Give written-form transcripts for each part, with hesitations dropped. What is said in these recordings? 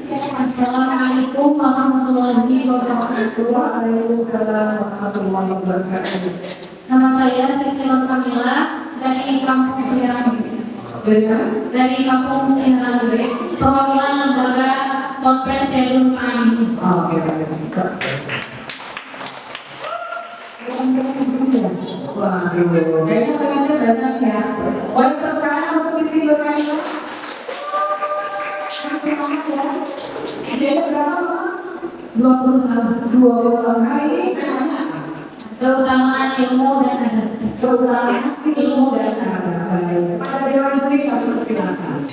Assalamualaikum warahmatullahi wabarakatuh. Waalaikumsalam warahmatullahi wabarakatuh. Nama saya Siti Nur Kamila dari Kampung Cirangge. Dari Kampung Cirangge, perwakilan lembaga Ponpes Darul Ta'lim. Oke. Waduh, kayaknya pengennya banyak ya. Boleh terpercaya untuk video kayaknya? Dia berapa? 20 tahun. 20 tahun. Hari ini namanya apa? Keutamaan ilmu dan adab. Keutamaan Ilmu dan adab. Pada Dewan Juri kami persilakan.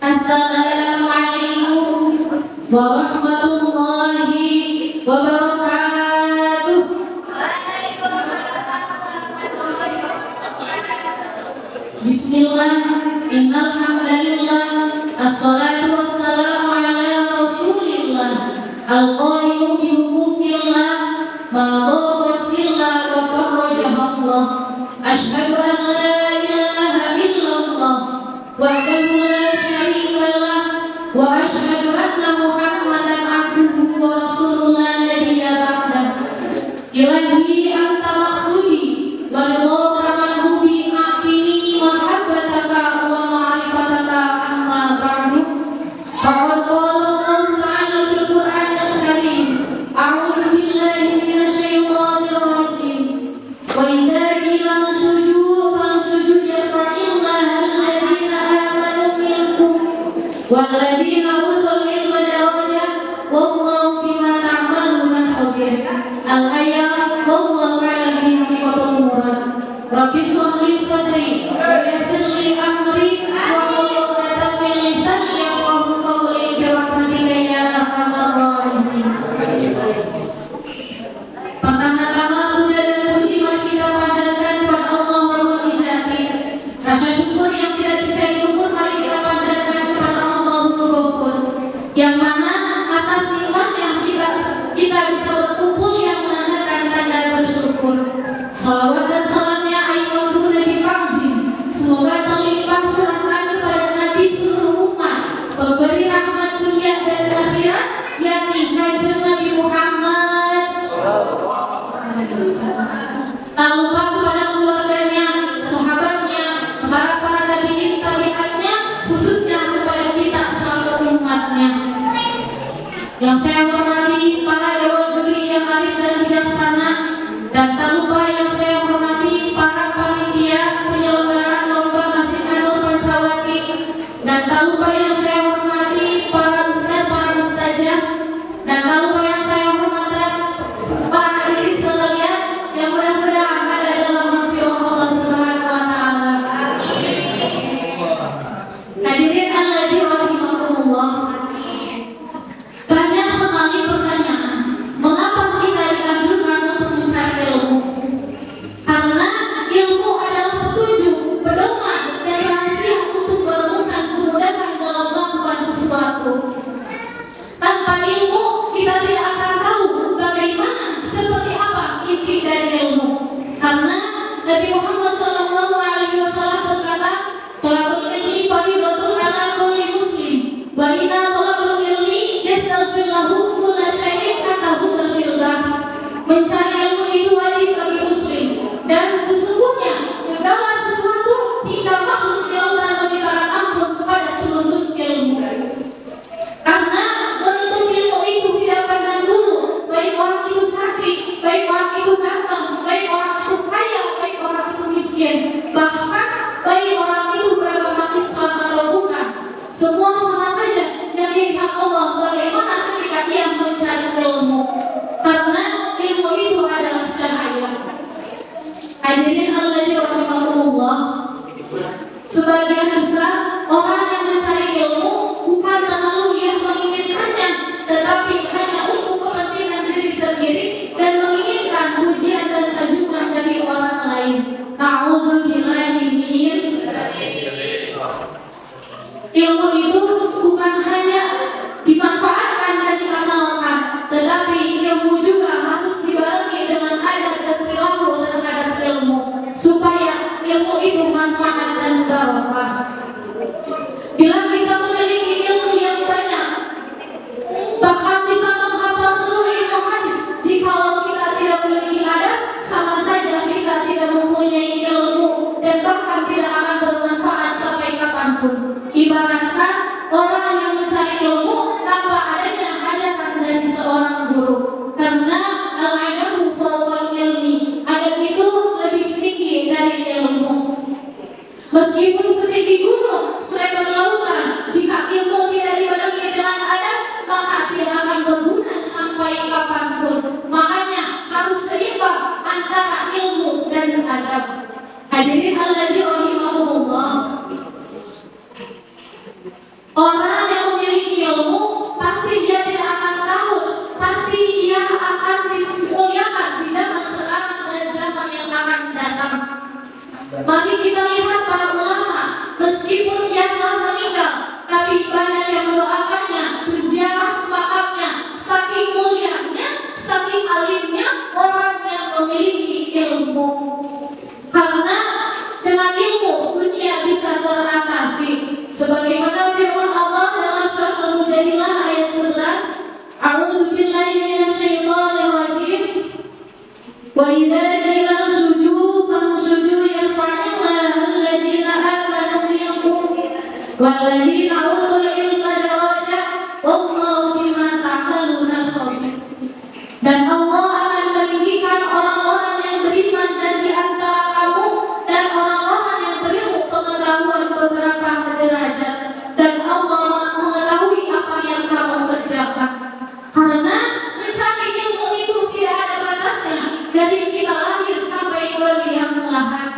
Assalamualaikum warahmatullahi wabarakatuh. Bismillah, innal hamdalillah, assalatu wassalamu ala rasulillah, al-qaimu fi huquqillah, ma dhawasillah wa farrajahallah, ashhadu an la ilaha illallah wahdahu la syarika lah, wa ashhadu anna muhammadan abduhu wa rasuluhu la nabiyya ba'dah. Ilahi anta maksudi wa ridha madhubi aqini mahabbataka wa ma'rifataka amma ba'du. Faqad qala Allah ta'ala fil Qur'anil Karim, a'udzu billahi minasy syaithanir rajim. Wa idza qila sujudu fasjudu yarfa'illaha alladziina aamanu minkum walladziina utul ilma darajat wallahu bima ta'maluna khabir. Al-ayat wallahu a'lam bihaqiqatil murad. Rabbi shrah li sadri wa yassir li amri wahlul 'uqdatam min lisani yafqahu qawli bi rahmatika ya arhamar rahimin. Pertama-tama puja dan puji mari kita panjatkan kepada Allah Rabbul Izzati. Rasa syukur yang tidak bisa diukur mari kita panjatkan kepada Allah Rabbul Ghafur, yang mana atas nikmat yang kita bisa berkumpul yang menandakan tanda bersyukur. Salawat dan salamnya ayat Nabi Fazil, semoga terlimpah curahkan kepada Nabi seluruh umat, pemberi rahmat dunia dan akhirat, yakni Kanjeng Nabi Muhammad. Tak lupa kepada keluarganya, sahabatnya, kepada para tabi'in tabi'atnya, khususnya kepada kita selaku umatnya. Yang saya hormati para dewan juri yang arif dan bijaksana, dan tak lupa yang saya hormati para panitia penyelenggara lomba Masjid Nur Pancawati, dan tak lupa yang saya hormati para ustaz, para ustazah, dan tak lupa yang saya hormati para hadirin sekalian yang mudah-mudahan ada dalam mahfirah Allah Subhanahu wa taala. Hadirin alladzina rahimakumullah. Banyak sekali pertanyaan, mengapa kita dianjurkan untuk mencari ilmu? Karena ilmu adalah petunjuk, pedoman, dan rahasia untuk menemukan kemudahan dalam melakukan sesuatu. Tanpa ilmu, kita tidak akan tahu bagaimana, seperti apa inti dari ilmu. Karena Nabi Muhammad SAW berkata, "Thalabul ilmi fardhatun 'ala kulli muslim, wa inna thalabul ilmi yastaghfir lahu kulla syai'in hatta hudal filbah." Mencari ilmu itu wajib bagi muslim, dan sesungguhnya segala sesuatu hingga makhluk di lautan meminta ampun kepada penuntut ilmu. Karena menuntut ilmu itu tidak pandang bulu, baik orang itu cantik, baik orang itu ganteng, baik orang itu kaya, baik orang itu miskin, bahkan baik orang itu beragama Islam atau bukan. Semua sama saja yang dilihat Allah bagaimana ketika dia mencari ilmu. Karena ilmu itu adalah cahaya. Hadirin alladzina rahimakumullah. Sebagian besar orang yang mencari ilmu bukan terlalu ia menginginkannya, tetapi hanya untuk kepentingan diri sendiri dan menginginkan pujian dan sanjungan dari orang lain. A'udzubillahi min. Ilmu itu bukan hanya dimanfaatkan dan diamalkan, tetapi ilmu juga harus dibarengi dengan adab dan perilaku terhadap ilmu, supaya ilmu itu manfaat dan barokah. Bila kita Orang yang memiliki ilmu pasti dia tidak akan takut, pasti dia akan dimuliakan di zaman sekarang dan zaman yang akan datang. Mari kita lihat para ulama, meskipun dia telah meninggal, tapi banyak yang mendoakannya, berziarah ke makamnya, saking mulianya, saking alimnya orang yang memiliki ilmu. Karena dengan ilmu dunia bisa teratasi. Sebagaimana firman Allah dalam surat Al-Mujadilah ayat 11, A'udzu billahi minasyaitonir rajim. Wa idza qila sujudu fasjudu yarfa'illahu alladziina aamanu minkum walladziina utul ilma darajat wallahu bima ta'maluna khabir. Dan Allah akan meninggikan orang-orang yang beriman dan di antara kamu dan orang-orang yang berilmu pengetahuan beberapa derajat, dan Allah mengetahui apa yang kamu kerjakan. Karena mencari ilmu itu tidak ada batasnya, dari kita lahir sampai ke liang lahat.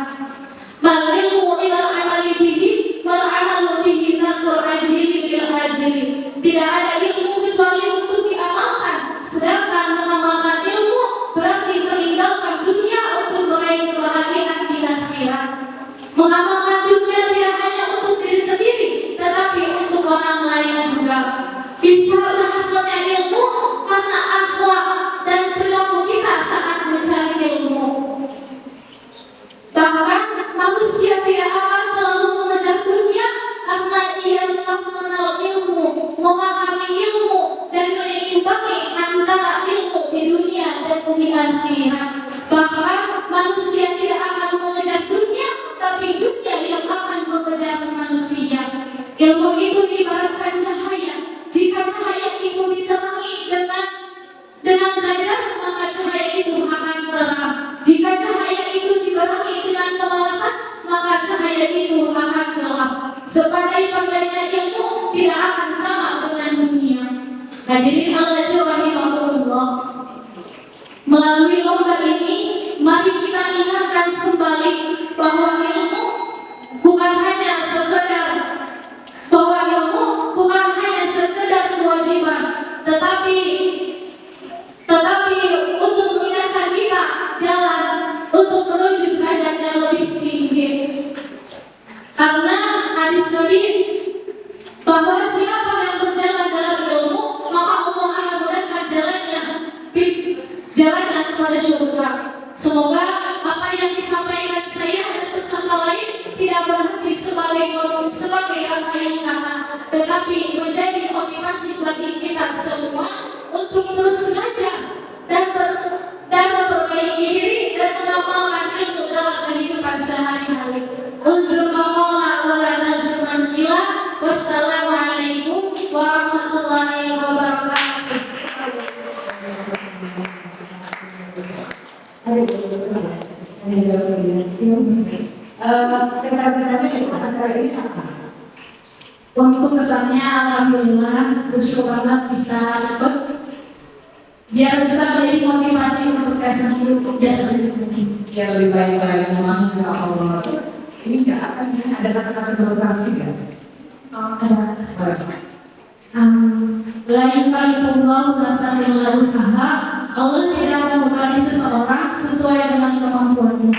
Bal ilmu ilal amali bihi wal amalu bihi naqul ajili bil ajili. Tidak ada ilmu kecuali untuk diamalkan, sedangkan mengamalkan ilmu berarti meninggalkan dunia untuk meraih kebahagiaan di akhirat. Mengamalkan dunia tidak hanya untuk diri sendiri, tetapi untuk orang lain juga. Bisa berhasilnya ilmu karena akhlak dan perilaku kita saat mencari ilmu. Bahkan manusia tidak akan terlalu mengejar dunia karena ia telah mengenal ilmu, memahami ilmu, dan menyeimbangkan antara ilmu di dunia dan di akhirat. Bahkan manusia tidak akan mengejar dunia, tapi dunia yang akan mengejar manusia. Ilmu itu ibaratkan cahaya. Jika cahaya itu diterangi dengan belajar, maka cahaya itu akan terang. Jika cahaya itu dibarengi dengan kemalasan, maka cahaya itu akan gelap. Sebagai pembelajar ilmu tidak akan sama dengan dunia. Hadirin Allah rahimahullah. Melalui lomba ini, mari kita ingatkan kembali bahwa ilmu bukan hanya sekedar kewajiban, tetapi untuk mengingatkan kita jalan untuk menuju derajat yang lebih tinggi. Karena hadis Nabi bahwa siapa yang berjalan dalam ilmu, maka Allah akan mudahkan jalannya kepada surga. Semoga apa yang disampaikan saya dan peserta lain tidak berhenti sebagai rangkaian kata, tetapi menjadi motivasi bagi kita semua untuk terus belajar dan memperbaiki diri dan mengamalkan ilmu dalam kehidupan sehari-hari. Unsur maqala wa la tasman kila. Wassalamualaikum warahmatullahi wabarakatuh. Kesan-kesannya itu antara ini apa? Untuk kesannya alhamdulillah bersyukur banget bisa dapat, biar bisa menjadi motivasi untuk saya sendiri dan Yang lebih baik lagi memang insya Allah. Ini nggak akan ada kata-kata motivasi nggak? ada. Lain kali Allah merasa dengan usaha, Allah tidak membebani seseorang sesuai dengan kemampuannya.